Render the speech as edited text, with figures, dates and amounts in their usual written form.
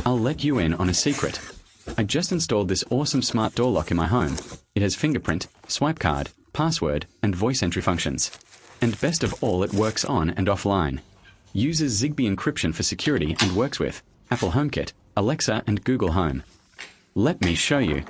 I'll let you in on a secret. I just installed this awesome smart door lock in my home. It has fingerprint, swipe card, password, and voice entry functions. And best of all, it works on and offline. Uses Zigbee encryption for security and works with Apple HomeKit, Alexa, and Google Home. Let me show you.